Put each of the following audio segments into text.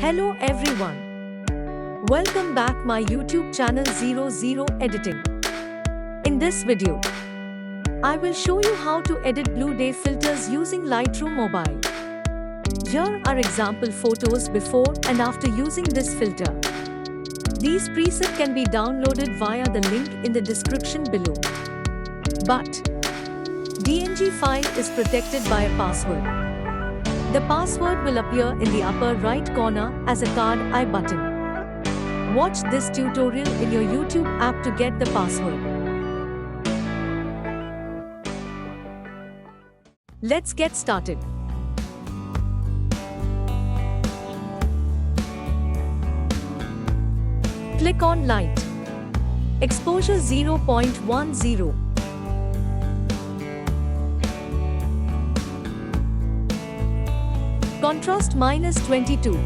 Hello everyone. Welcome back my YouTube channel 𝗁𝗍𝗁 Editing. In this video, I will show you how to edit blue day filters using Lightroom Mobile. Here are example photos before and after using this filter. These presets can be downloaded via the link in the description below. But DNG file is protected by a password. The password will appear in the upper right corner as a 𝗬𝗏𝗏 button. Watch this tutorial in your YouTube app to get the password. Let's get started. Click on Light. Exposure 0.10. Contrast -22.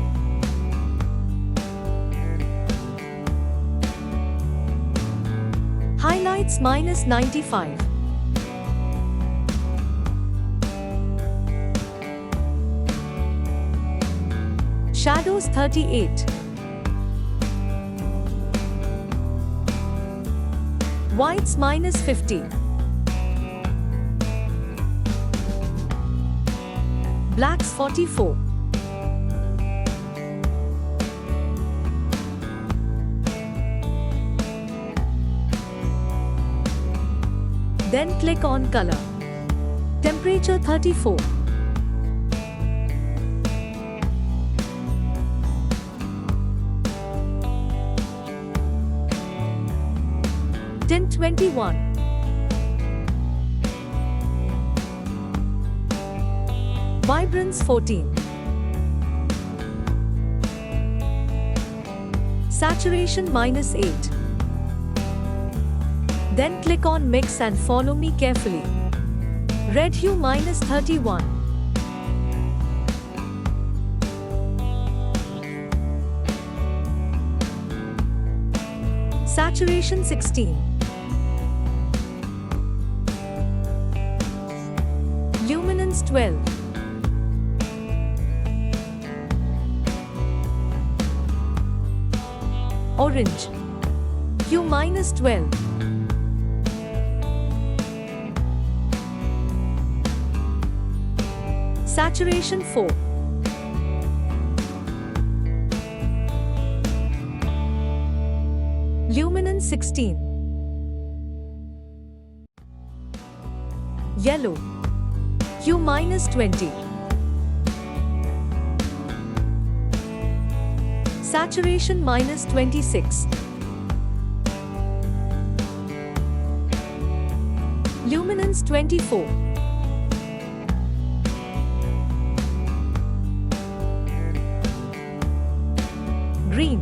Highlights -95. Shadows 38. Whites -50. Blacks 44. Then click on Color. Temperature 34. Tint 21. Vibrance 14. Saturation -8. Then click on Mix and follow me carefully. Red hue -31. Saturation 16. Luminance 12. Orange hue -12. Saturation 4. Luminance 16. Yellow hue -20. Saturation -26. Luminance 24. Green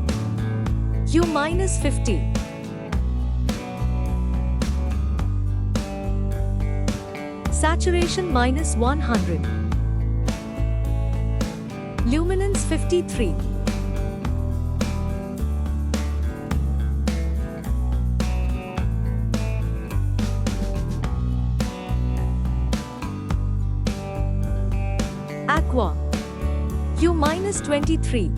hue -50. Saturation -100. Luminance 53. Aqua hue -23.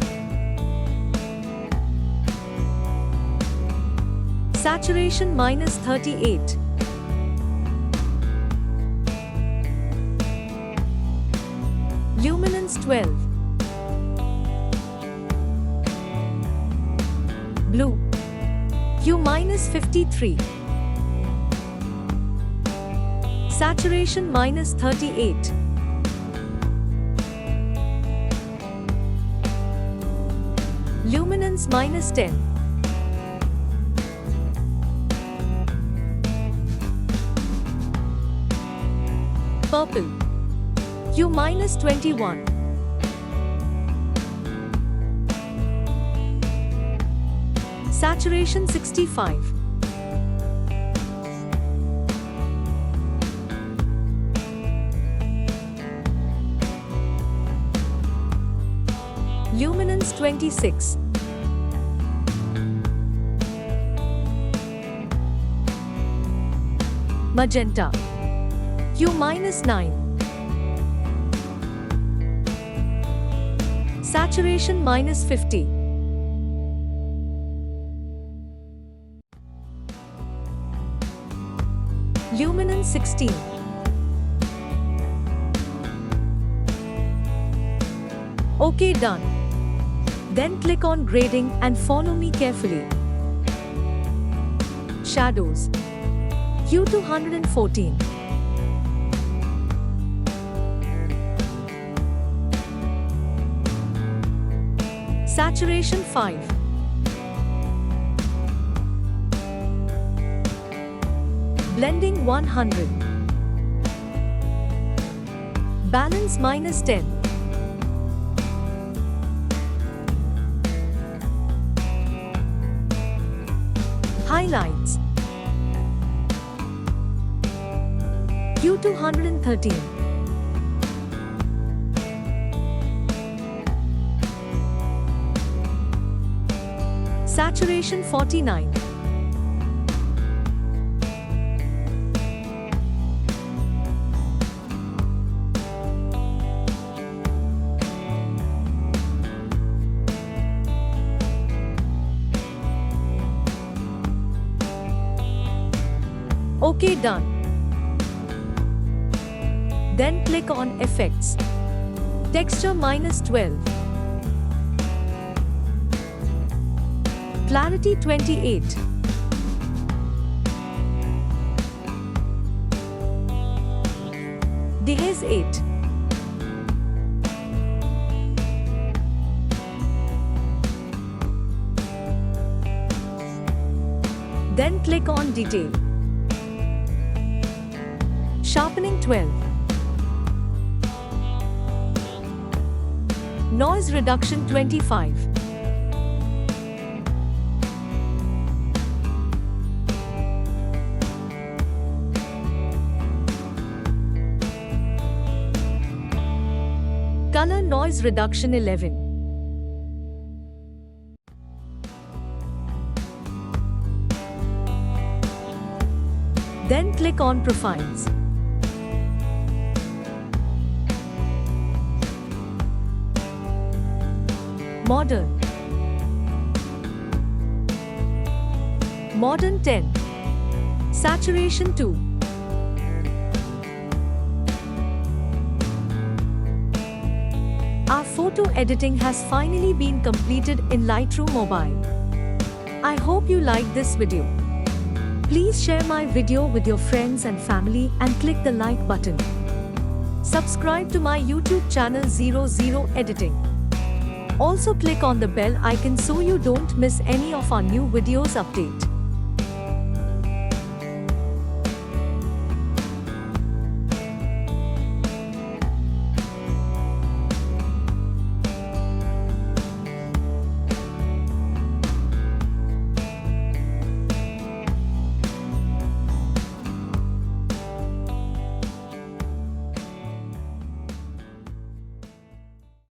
Saturation -38. Luminance 12. Blue hue -53. Saturation -38. Luminance -10. Purple hue -21. Saturation 65. Luminance 26. Magenta hue -9. Saturation -50. Luminance 16. OK, done. Then click on grading and follow me carefully. Shadows. Hue to 114. Saturation 5. Blending 100. Balance -10. Highlights. Hue to 113. Saturation 49. OK, done. Then click on Effects. Texture -12. Clarity 28. Dehaze 8. Then click on Detail. Sharpening 12. Noise reduction 25. Color noise reduction 11. Then click on Profiles. Modern. Modern 10. Saturation 2. Our photo editing has finally been completed in Lightroom Mobile. I hope you liked this video. Please share my video with your friends and family and click the like button. Subscribe to my YouTube channel 𝗍𝗶𝗶𝗏. Also click on the bell icon so you don't miss any of our new videos update.